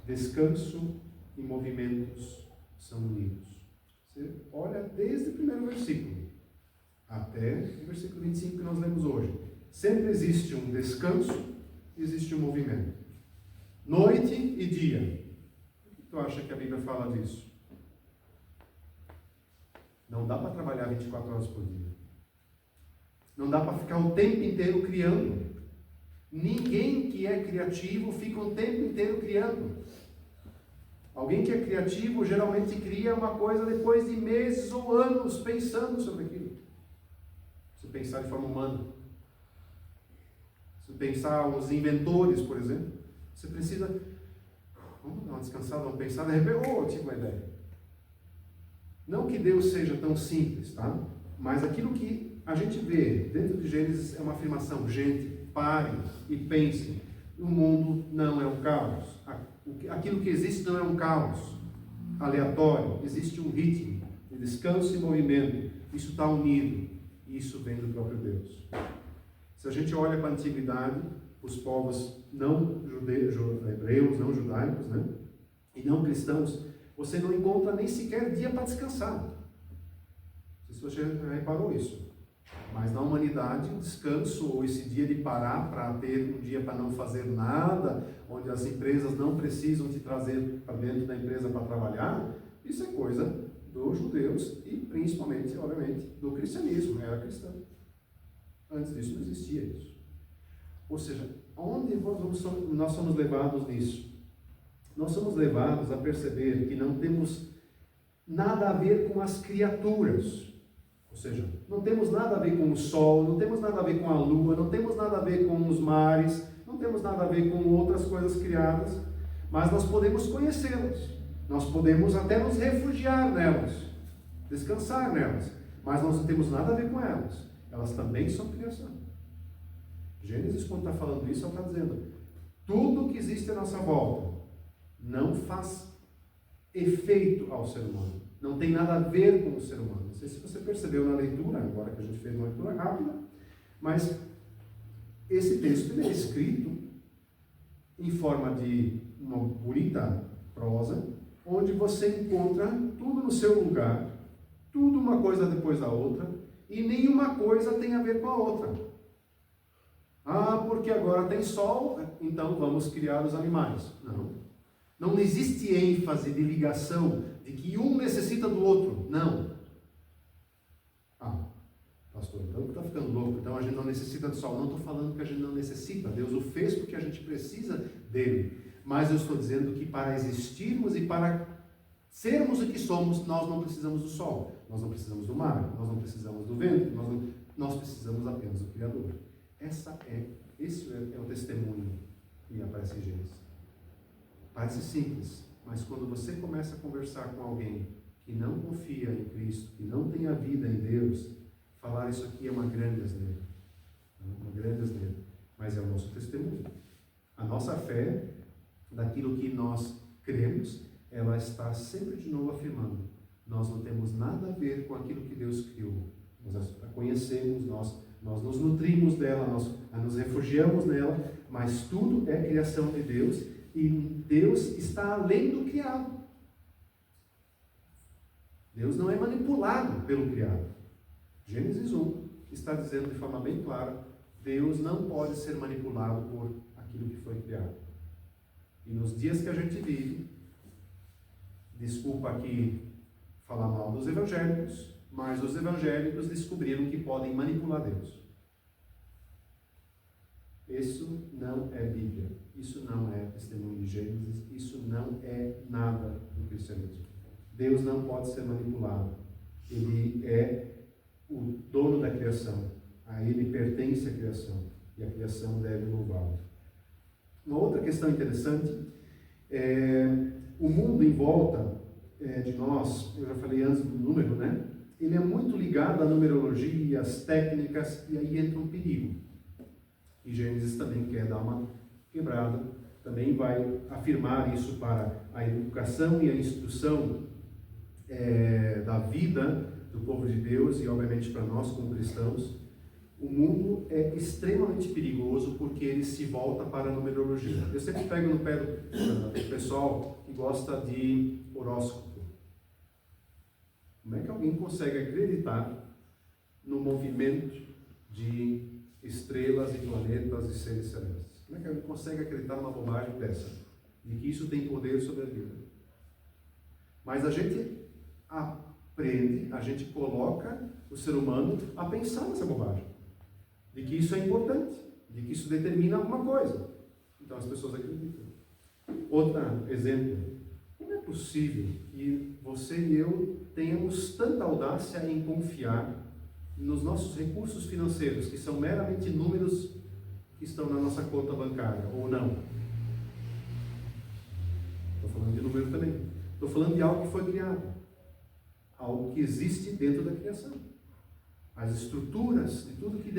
descanso e movimentos são unidos. Você olha desde o primeiro versículo até o versículo 25 que nós lemos hoje. Sempre existe um descanso, existe um movimento. Noite e dia. O que tu acha que a Bíblia fala disso? Não dá para trabalhar 24 horas por dia. Não dá para ficar o tempo inteiro criando. Ninguém que é criativo fica o tempo inteiro criando. Alguém que é criativo geralmente cria uma coisa depois de meses ou anos pensando sobre aquilo. Se pensar de forma humana. Se pensar os inventores, por exemplo, você precisa, vamos dar uma descansada, vamos pensar, de repente, tive uma ideia. Não que Deus seja tão simples, tá? Mas aquilo que a gente vê dentro de Gênesis é uma afirmação: gente, parem e pensem. O mundo não é um caos. Aquilo que existe não é um caos aleatório. Existe um ritmo de descanso e movimento. Isso está unido. E isso vem do próprio Deus. Se a gente olha para a antiguidade, os povos não hebreus, não judaicos, né? E não cristãos, você não encontra nem sequer dia para descansar. Não sei se você já reparou isso. Mas na humanidade, o descanso, ou esse dia de parar para ter um dia para não fazer nada, onde as empresas não precisam te trazer para dentro da empresa para trabalhar, isso é coisa dos judeus e principalmente, obviamente, do cristianismo, era cristão. Antes disso não existia isso. Ou seja, onde nós somos levados nisso? Nós somos levados a perceber que não temos nada a ver com as criaturas. Ou seja, não temos nada a ver com o sol, não temos nada a ver com a lua, não temos nada a ver com os mares, não temos nada a ver com outras coisas criadas, mas nós podemos conhecê-las, nós podemos até nos refugiar nelas, descansar nelas, mas nós não temos nada a ver com elas. Elas também são criação. Gênesis, quando está falando isso, ela está dizendo: tudo que existe à nossa volta não faz efeito ao ser humano, não tem nada a ver com o ser humano. Não sei se você percebeu na leitura, agora que a gente fez uma leitura rápida, mas esse texto ele é escrito em forma de uma bonita prosa, onde você encontra tudo no seu lugar, tudo uma coisa depois da outra, e nenhuma coisa tem a ver com a outra. Ah, porque agora tem sol, então vamos criar os animais. Não. Não existe ênfase de ligação, de que um necessita do outro. Não. Ah, pastor, então está ficando louco, então a gente não necessita do sol. Não estou falando que a gente não necessita. Deus o fez porque a gente precisa dele. Mas eu estou dizendo que para existirmos e para sermos o que somos, nós não precisamos do sol, nós não precisamos do mar, nós não precisamos do vento, nós precisamos apenas do Criador. Esse é o testemunho que aparece em Gênesis. Parece simples, mas quando você começa a conversar com alguém que não confia em Cristo, que não tem a vida em Deus, falar isso aqui é uma grande asneira. Uma grande asneira. Mas é o nosso testemunho. A nossa fé, daquilo que nós cremos, ela está sempre de novo afirmando: nós não temos nada a ver com aquilo que Deus criou. Nós a conhecemos, nós nos nutrimos dela, nós nos refugiamos nela, mas tudo é criação de Deus e Deus está além do criado. Deus não é manipulado pelo criado. Gênesis 1 está dizendo de forma bem clara: Deus não pode ser manipulado por aquilo que foi criado. E nos dias que a gente vive, desculpa aqui falar mal dos evangélicos, mas os evangélicos descobriram que podem manipular Deus. Isso não é Bíblia, isso não é testemunho de Gênesis, isso não é nada do cristianismo. Deus não pode ser manipulado. Ele é o dono da criação, a Ele pertence a criação, e a criação deve louvá-lo. Uma outra questão interessante é o mundo em volta de nós. Eu já falei antes do número, né? Ele é muito ligado à numerologia, às técnicas, e aí entra um perigo. E Gênesis também quer dar uma quebrada, também vai afirmar isso para a educação e a instrução da vida do povo de Deus e obviamente para nós como cristãos. O mundo é extremamente perigoso porque ele se volta para a numerologia. Eu sempre pego no pé do pessoal que gosta de horóscopo. Como é que alguém consegue acreditar no movimento de estrelas e planetas e seres celestes? Como é que alguém consegue acreditar numa bobagem dessa? De que isso tem poder sobre a vida? Mas a gente aprende, a gente coloca o ser humano a pensar nessa bobagem. De que isso é importante, de que isso determina alguma coisa. Então as pessoas acreditam. Outro exemplo: como é possível que você e eu tenhamos tanta audácia em confiar nos nossos recursos financeiros, que são meramente números que estão na nossa conta bancária, ou não? Estou falando de número também. Estou falando de algo que foi criado, algo que existe dentro da criação. As estruturas de tudo que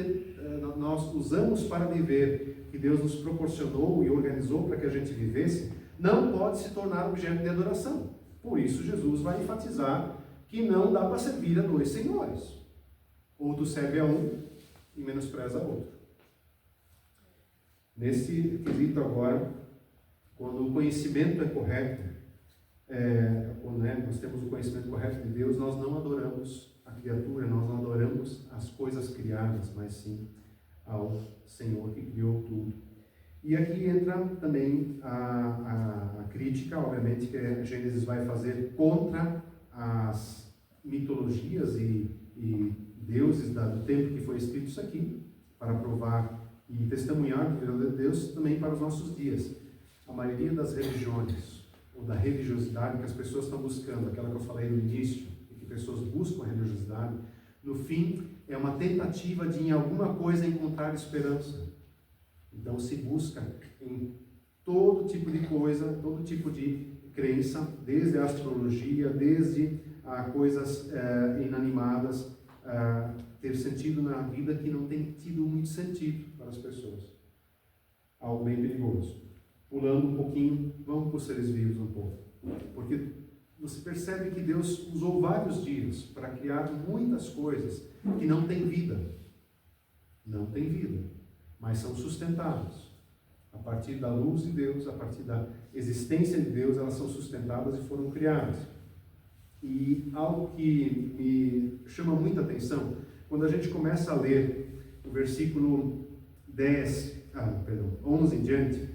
nós usamos para viver, que Deus nos proporcionou e organizou para que a gente vivesse, não pode se tornar objeto de adoração. Por isso Jesus vai enfatizar que não dá para servir a dois senhores. Ou tu serve a um e menospreza a outro. Nesse quesito agora, quando o conhecimento é correto, nós temos o conhecimento correto de Deus, nós não adoramos a criatura, nós não adoramos as coisas criadas, mas sim ao Senhor que criou tudo. E aqui entra também a crítica, obviamente, que a Gênesis vai fazer contra as mitologias e deuses do tempo que foi escrito isso aqui, para provar e testemunhar do verdadeiro de Deus também para os nossos dias. A maioria das religiões, ou da religiosidade que as pessoas estão buscando, aquela que eu falei no início, e que pessoas buscam a religiosidade, no fim é uma tentativa de em alguma coisa encontrar esperança. Então se busca em todo tipo de coisa, todo tipo de crença, desde a astrologia, desde coisas inanimadas, ter sentido na vida que não tem tido muito sentido para as pessoas. Algo bem perigoso. Pulando um pouquinho, vamos para os seres vivos um pouco. Porque você percebe que Deus usou vários dias para criar muitas coisas que não têm vida. Não têm vida, mas são sustentados. A partir da luz de Deus, a partir da existência de Deus, elas são sustentadas e foram criadas. E algo que me chama muita atenção, quando a gente começa a ler o versículo 11 em diante,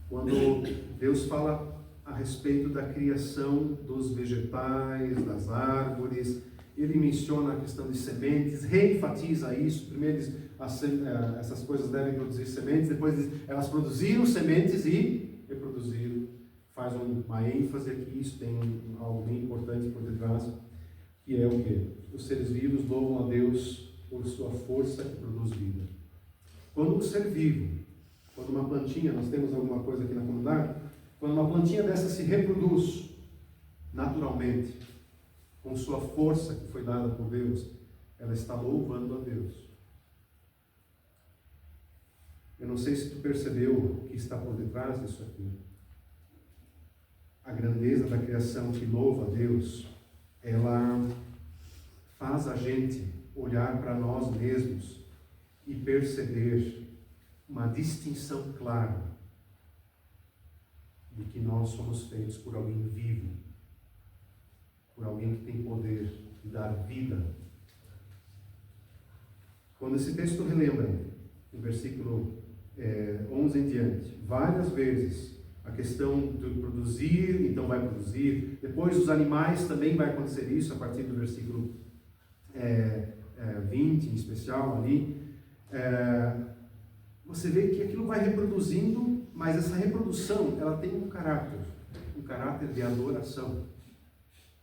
quando Deus fala a respeito da criação dos vegetais, das árvores, ele menciona a questão de sementes, reenfatiza isso. Primeiro diz, essas coisas devem produzir sementes, depois diz, elas produziram sementes e reproduziram. Faz uma ênfase aqui, isso tem algo bem importante por detrás, que é o quê? Os seres vivos louvam a Deus por sua força que produz vida. Quando um ser vivo, quando uma plantinha, nós temos alguma coisa aqui na comunidade, quando uma plantinha dessa se reproduz naturalmente, com sua força que foi dada por Deus, ela está louvando a Deus. Eu não sei se tu percebeu o que está por detrás disso aqui. A grandeza da criação que louva a Deus, ela faz a gente olhar para nós mesmos e perceber uma distinção clara de que nós somos feitos por alguém vivo, por alguém que tem poder de dar vida. Quando esse texto relembra, no versículo 11 em diante, várias vezes, a questão de produzir, então vai produzir, depois os animais também vai acontecer isso, a partir do versículo 20 em especial ali, você vê que aquilo vai reproduzindo, mas essa reprodução, ela tem um caráter de adoração.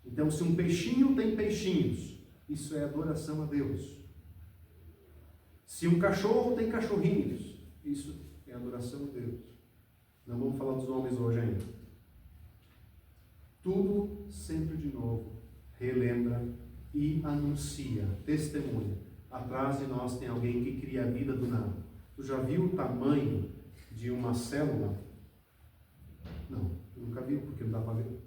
Então, se um peixinho tem peixinhos, isso é adoração a Deus. Se um cachorro tem cachorrinhos, isso é adoração a Deus. Não vamos falar dos homens hoje ainda. Tudo sempre de novo relembra e anuncia, testemunha. Atrás de nós tem alguém que cria a vida do nada. Tu já viu o tamanho de uma célula? Não, eu nunca vi, porque não dá para ver.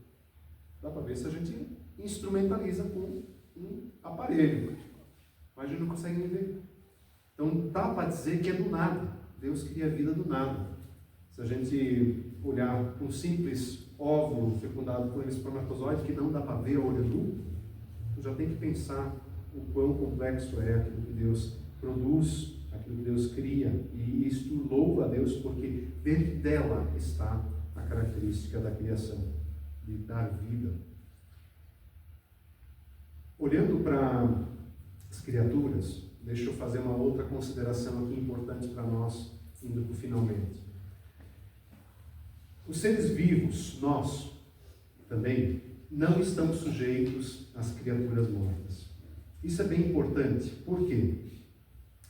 Dá para ver se a gente instrumentaliza com um aparelho. Mas a gente não consegue ver. Então dá para dizer que é do nada. Deus cria a vida do nada. Se a gente olhar um simples óvulo fecundado por um espermatozoide que não dá para ver a olho nu, tu já tem que pensar o quão complexo é aquilo que Deus produz, aquilo que Deus cria. E isto louva a Deus porque dentro dela está a característica da criação, de dar vida. Olhando para as criaturas, deixa eu fazer uma outra consideração aqui importante para nós, indo para o finalmente. Os seres vivos, nós, também, não estamos sujeitos às criaturas mortas. Isso é bem importante. Por quê?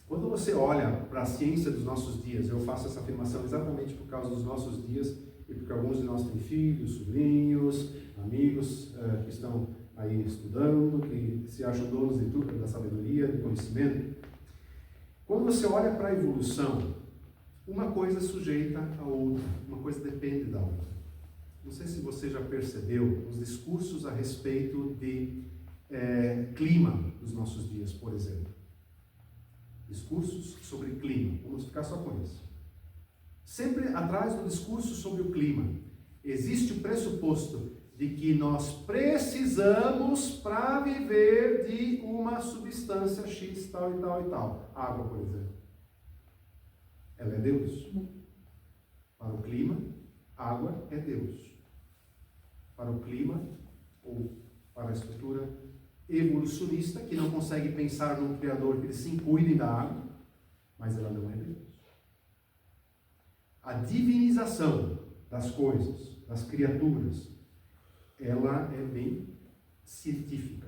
Quando você olha para a ciência dos nossos dias, eu faço essa afirmação exatamente por causa dos nossos dias e porque alguns de nós têm filhos, sobrinhos, amigos que estão aí estudando, que se acham donos de tudo, da sabedoria, do conhecimento. Quando você olha para a evolução, uma coisa é sujeita à outra, uma coisa depende da outra. Não sei se você já percebeu os discursos a respeito de clima dos nossos dias, por exemplo. Discursos sobre clima, vamos ficar só com isso. Sempre atrás do discurso sobre o clima, existe o pressuposto de que nós precisamos para viver de uma substância X, tal e tal e tal. Água, por exemplo. Ela é Deus. Para o clima, água é Deus. Para o clima, ou para a estrutura evolucionista, que não consegue pensar num Criador que ele se cuide da água, mas ela não é Deus. A divinização das coisas, das criaturas, ela é bem científica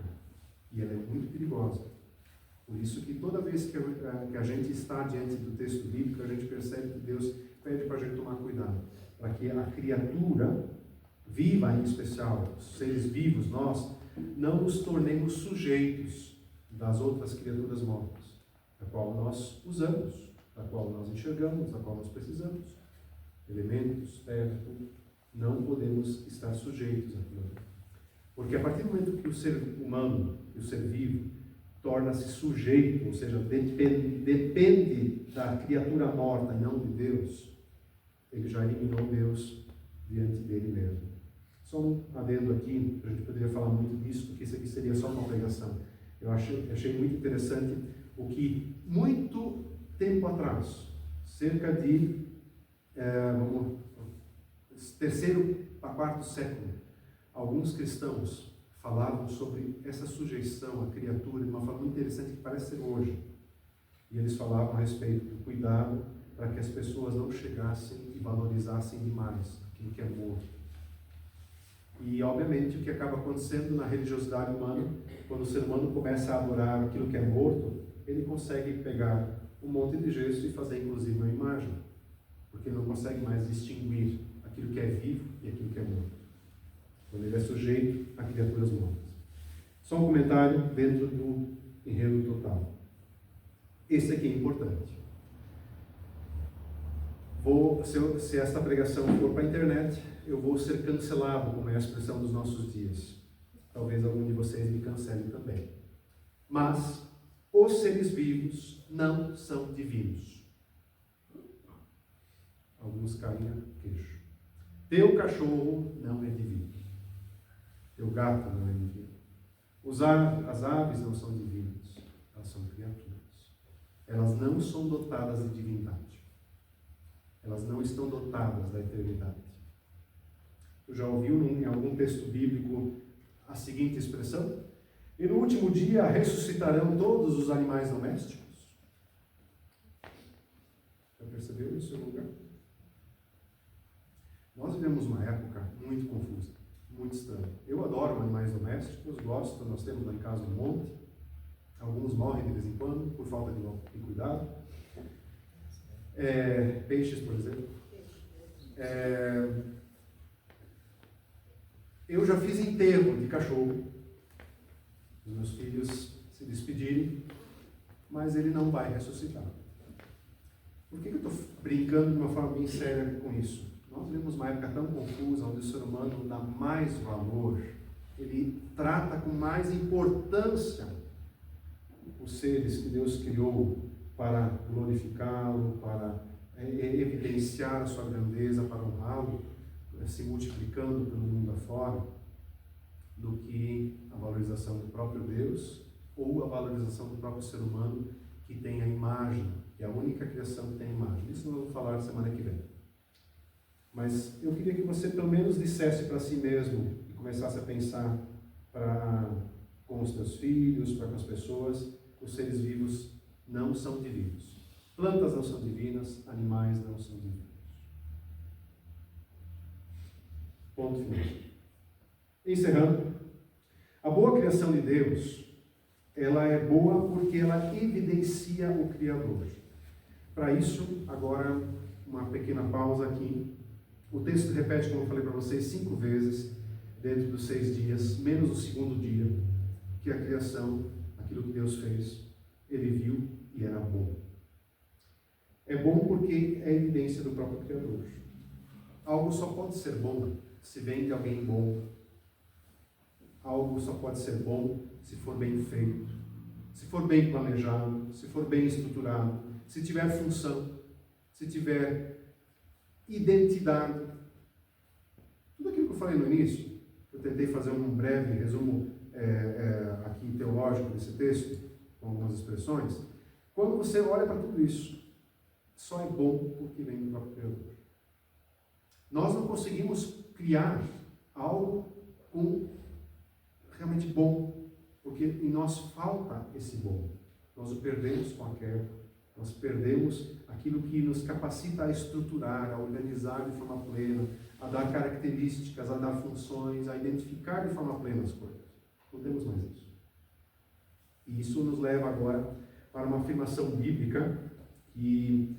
e ela é muito perigosa. Por isso que toda vez que a gente está diante do texto bíblico, a gente percebe que Deus pede para a gente tomar cuidado. para que a criatura viva, em especial, os seres vivos, nós, não nos tornemos sujeitos das outras criaturas mortas, da qual nós usamos, da qual nós enxergamos, da qual nós precisamos. Elementos, terra, tudo. Não podemos estar sujeitos àquilo. Porque a partir do momento que o ser humano, que o ser vivo, torna-se sujeito, ou seja, depende da criatura morta e não de Deus, ele já eliminou Deus diante dele mesmo. Só um adendo aqui, a gente poderia falar muito disso, porque isso aqui seria só uma pregação. Eu achei muito interessante o que, muito tempo atrás, cerca de terceiro a quarto século, alguns cristãos falavam sobre essa sujeição à criatura de uma forma muito interessante que parece ser hoje. E eles falavam a respeito do cuidado para que as pessoas não chegassem e valorizassem demais aquilo que é morto. E, obviamente, o que acaba acontecendo na religiosidade humana, quando o ser humano começa a adorar aquilo que é morto, ele consegue pegar um monte de gesso e fazer, inclusive, uma imagem. Porque ele não consegue mais distinguir aquilo que é vivo e aquilo que é morto. Quando ele é sujeito a criaturas mortas. Só um comentário dentro do enredo total. Esse aqui é importante. Se esta pregação for para a internet, eu vou ser cancelado, como é a expressão dos nossos dias. Talvez algum de vocês me cancele também. Mas os seres vivos não são divinos. Alguns caem a queixo. Teu cachorro não é divino. Teu gato não é divino. As aves não são divinas. Elas são criaturas. Elas não são dotadas de divindade. Elas não estão dotadas da eternidade. Tu já ouviu em algum texto bíblico a seguinte expressão? E no último dia ressuscitarão todos os animais domésticos? Já percebeu isso em algum lugar? Nós vivemos uma época muito confusa, muito estranha. Eu adoro animais domésticos, gosto, nós temos lá em casa um monte. Alguns morrem de vez em quando por falta de cuidado. Peixes, por exemplo. Eu já fiz enterro de cachorro. Os meus filhos se despedirem, mas ele não vai ressuscitar. Por que eu estou brincando de uma forma bem séria com isso? Nós vivemos uma época tão confusa, onde o ser humano dá mais valor, ele trata com mais importância os seres que Deus criou para glorificá-lo, para evidenciar a sua grandeza, para honrá-lo, se multiplicando pelo mundo afora, do que a valorização do próprio Deus ou a valorização do próprio ser humano que tem a imagem, que é a única criação que tem a imagem. Isso nós vamos falar semana que vem. Mas eu queria que você pelo menos dissesse para si mesmo e começasse a pensar com os teus filhos, para com as pessoas, os seres vivos não são divinos. Plantas não são divinas, animais não são divinos. Ponto final. Encerrando, a boa criação de Deus, ela é boa porque ela evidencia o Criador. Para isso, agora, uma pequena pausa aqui. O texto repete, como eu falei para vocês, 5 vezes, dentro dos 6 dias, menos o segundo dia, que a criação, aquilo que Deus fez, ele viu e era bom. É bom porque é evidência do próprio Criador. Algo só pode ser bom se vem de alguém bom. Algo só pode ser bom se for bem feito, se for bem planejado, se for bem estruturado, se tiver função, se tiver identidade. Tudo aquilo que eu falei no início, eu tentei fazer um breve resumo aqui teológico desse texto, com algumas expressões. Quando você olha para tudo isso, só é bom porque vem do próprio Criador. Nós não conseguimos criar algo realmente bom, porque em nós falta esse bom. Nós o perdemos com a queda, nós perdemos aquilo que nos capacita a estruturar, a organizar de forma plena, a dar características, a dar funções, a identificar de forma plena as coisas. Não temos mais isso. E isso nos leva agora para uma afirmação bíblica que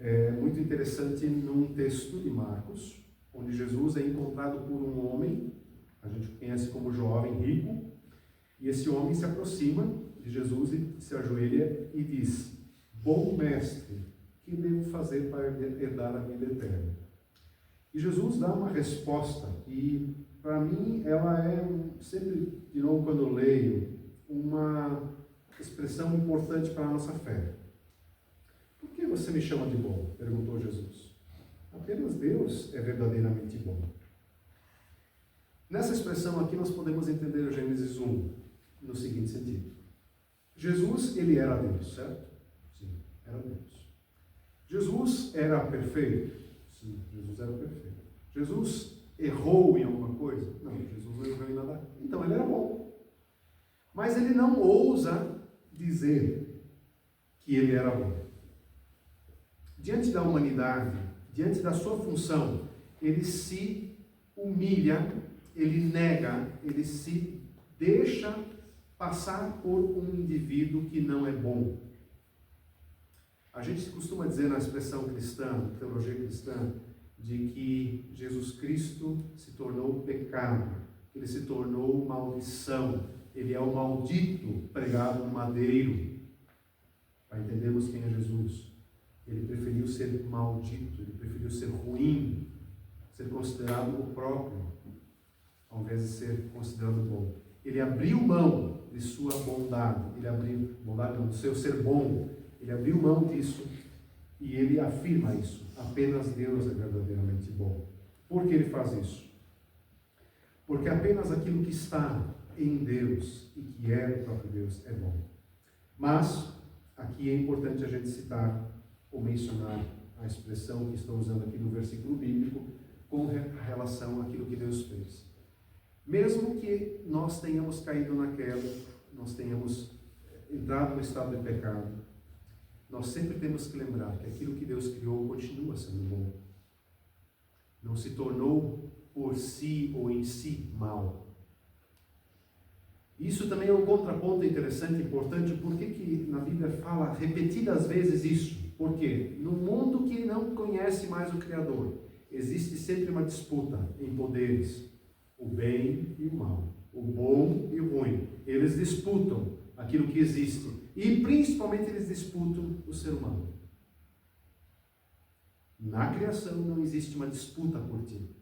é muito interessante num texto de Marcos, onde Jesus é encontrado por um homem, a gente conhece como jovem rico, e esse homem se aproxima de Jesus e se ajoelha e diz: bom mestre, que devo fazer para herdar a vida eterna? E Jesus dá uma resposta que, para mim, ela é sempre, de novo, quando eu leio, uma expressão importante para a nossa fé. Por que você me chama de bom? Perguntou Jesus. Apenas Deus é verdadeiramente bom. Nessa expressão aqui nós podemos entender o Gênesis 1 no seguinte sentido. Jesus, ele era Deus, certo? Sim, era Deus. Jesus era perfeito? Sim, Jesus era perfeito. Jesus errou em alguma coisa? Não, Jesus não errou em nada. Então ele era bom. Mas ele não ousa dizer que ele era bom. Diante da humanidade, diante da sua função, ele se humilha, ele nega, ele se deixa passar por um indivíduo que não é bom. A gente costuma dizer na expressão cristã, teologia cristã, de que Jesus Cristo se tornou pecado, ele se tornou maldição, ele é o maldito pregado no madeiro. Para entendermos quem é Jesus, ele preferiu ser maldito, ele preferiu ser ruim, ser considerado o próprio, ao invés de ser considerado bom. Ele abriu mão de sua bondade, do seu ser bom, ele abriu mão disso e ele afirma isso. Apenas Deus é verdadeiramente bom. Por que ele faz isso? Porque apenas aquilo que está em Deus e que é o próprio Deus é bom. Mas aqui é importante a gente citar ou mencionar a expressão que estou usando aqui no versículo bíblico com relação àquilo que Deus fez. Mesmo que nós tenhamos caído na queda, nós tenhamos entrado no estado de pecado, nós sempre temos que lembrar que aquilo que Deus criou continua sendo bom. Não se tornou por si ou em si mal. Isso também é um contraponto interessante, importante. Por que na Bíblia fala repetidas vezes isso? Por quê? No mundo que não conhece mais o Criador, existe sempre uma disputa em poderes. O bem e o mal, o bom e o ruim. Eles disputam aquilo que existe. E principalmente eles disputam o ser humano. Na criação não existe uma disputa por ti.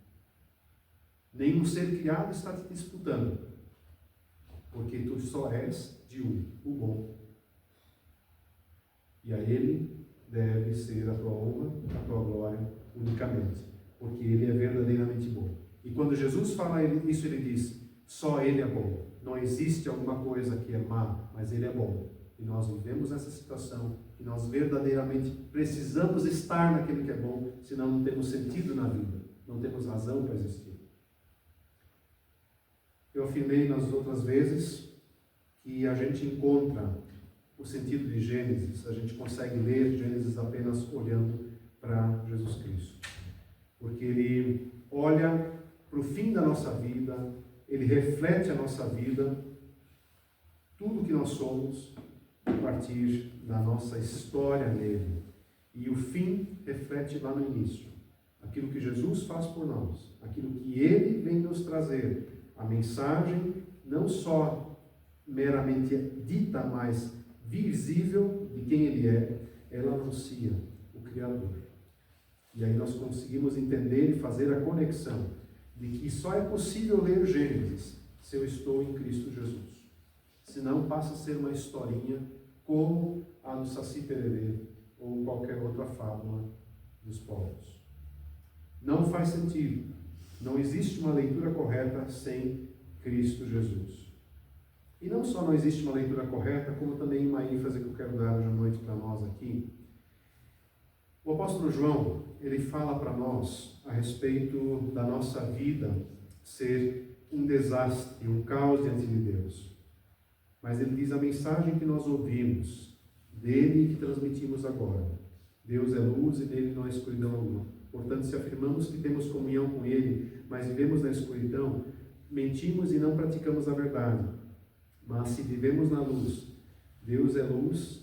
Nenhum ser criado está te disputando. Porque tu só és de um, o bom. E a ele deve ser a tua honra, a tua glória, unicamente. Porque ele é verdadeiramente bom. E quando Jesus fala isso, ele diz, só ele é bom. Não existe alguma coisa que é má, mas ele é bom. E nós vivemos essa situação, que nós verdadeiramente precisamos estar naquilo que é bom, senão não temos sentido na vida, não temos razão para existir. Eu afirmei nas outras vezes que a gente encontra o sentido de Gênesis, a gente consegue ler Gênesis apenas olhando para Jesus Cristo. Porque ele olha para o fim da nossa vida, ele reflete a nossa vida, tudo que nós somos, a partir da nossa história nele. E o fim reflete lá no início. Aquilo que Jesus faz por nós, aquilo que ele vem nos trazer, a mensagem não só meramente dita, mas visível de quem ele é, ela anuncia o Criador. E aí nós conseguimos entender e fazer a conexão de que só é possível ler Gênesis se eu estou em Cristo Jesus. Senão passa a ser uma historinha como a do Saci Pererê ou qualquer outra fábula dos povos. Não faz sentido. Não existe uma leitura correta sem Cristo Jesus. E não só não existe uma leitura correta, como também uma ênfase que eu quero dar hoje à noite para nós aqui. O apóstolo João, ele fala para nós a respeito da nossa vida ser um desastre, um caos diante de Deus. Mas ele diz a mensagem que nós ouvimos, dele e que transmitimos agora. Deus é luz e nele não há escuridão alguma. Portanto, se afirmamos que temos comunhão com ele, mas vivemos na escuridão, mentimos e não praticamos a verdade. Mas se vivemos na luz, Deus é luz,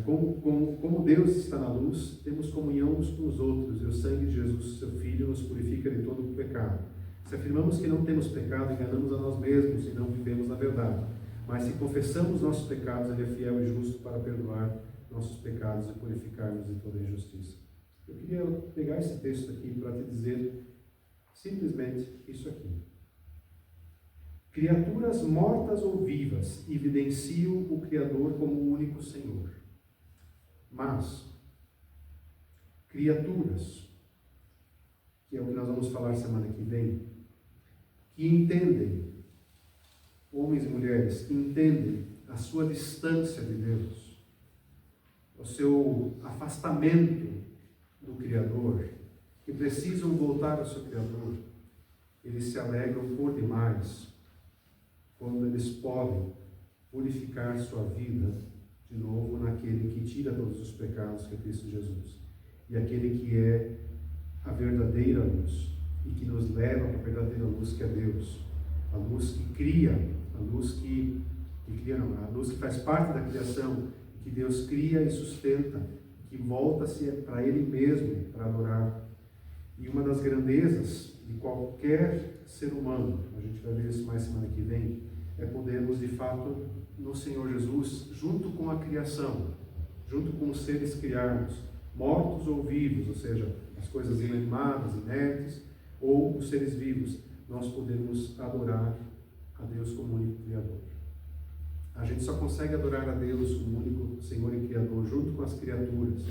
como Deus está na luz, temos comunhão uns com os outros, e o sangue de Jesus, seu Filho, nos purifica de todo o pecado. Se afirmamos que não temos pecado, enganamos a nós mesmos e não vivemos na verdade. Mas se confessamos nossos pecados, Ele é fiel e justo para perdoar nossos pecados e purificar-nos de toda injustiça. Eu queria pegar esse texto aqui para te dizer simplesmente isso aqui. Criaturas mortas ou vivas evidenciam o Criador como o único Senhor. Mas criaturas, que é o que nós vamos falar semana que vem, que entendem, homens e mulheres, que entendem a sua distância de Deus, o seu afastamento do Criador, que precisam voltar ao seu Criador, eles se alegram por demais quando eles podem purificar sua vida de novo naquele que tira todos os pecados, que é Cristo Jesus, e aquele que é a verdadeira luz e que nos leva para a verdadeira luz, que é Deus, a luz que cria, a luz que a luz que faz parte da criação, que Deus cria e sustenta, que volta-se para Ele mesmo para adorar. E uma das grandezas de qualquer ser humano, a gente vai ver isso mais semana que vem, é podermos de fato no Senhor Jesus, junto com a criação, junto com os seres criados, mortos ou vivos, ou seja, as coisas inanimadas, inertes, ou os seres vivos, nós podemos adorar a Deus como único Criador. A gente só consegue adorar a Deus como único Senhor e Criador, junto com as criaturas,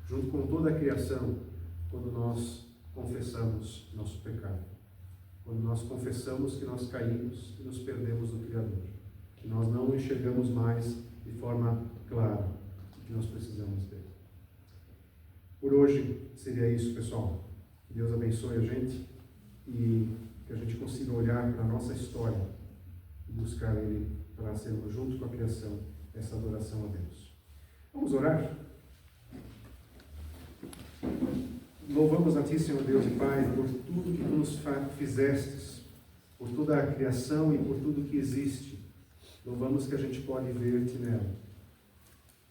junto com toda a criação, quando nós confessamos nosso pecado. Quando nós confessamos que nós caímos e nos perdemos do Criador, que nós não enxergamos mais de forma clara que nós precisamos dele. Por hoje seria isso, pessoal. Que Deus abençoe a gente e que a gente consiga olhar para a nossa história e buscar Ele para sermos junto com a criação essa adoração a Deus. Vamos orar? Louvamos a Ti, Senhor Deus e Pai, por tudo que Tu nos fizestes, por toda a criação e por tudo que existe. Louvamos que a gente pode ver-Te nela.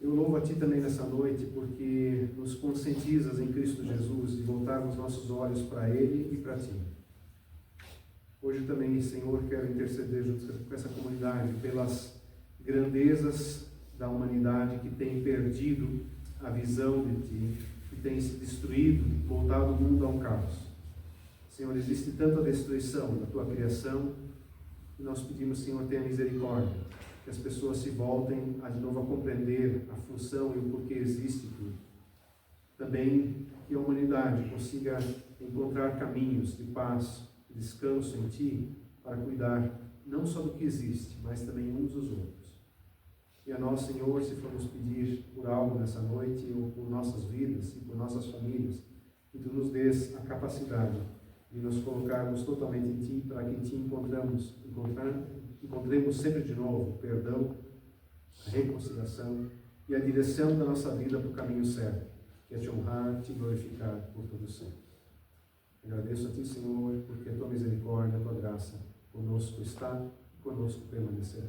Eu louvo a Ti também nessa noite, porque nos conscientizas em Cristo Jesus de voltarmos nossos olhos para Ele e para Ti. Hoje também, Senhor, quero interceder junto com essa comunidade pelas grandezas da humanidade que tem perdido a visão de Ti, que tem se destruído, voltado o mundo a um caos. Senhor, existe tanta destruição da Tua criação, e nós pedimos, Senhor, tenha misericórdia, que as pessoas se voltem de novo a compreender a função e o porquê existe tudo. Também que a humanidade consiga encontrar caminhos de paz, de descanso em Ti, para cuidar não só do que existe, mas também uns dos outros. E a nós, Senhor, se formos pedir por algo nessa noite, ou por nossas vidas e por nossas famílias, que Tu nos dês a capacidade de nos colocarmos totalmente em Ti, para que em Ti encontremos sempre de novo o perdão, a reconciliação e a direção da nossa vida para o caminho certo, que é Te honrar, Te glorificar por todo sempre. Agradeço a Ti, Senhor, porque a Tua misericórdia, a Tua graça conosco está e conosco permanecerá.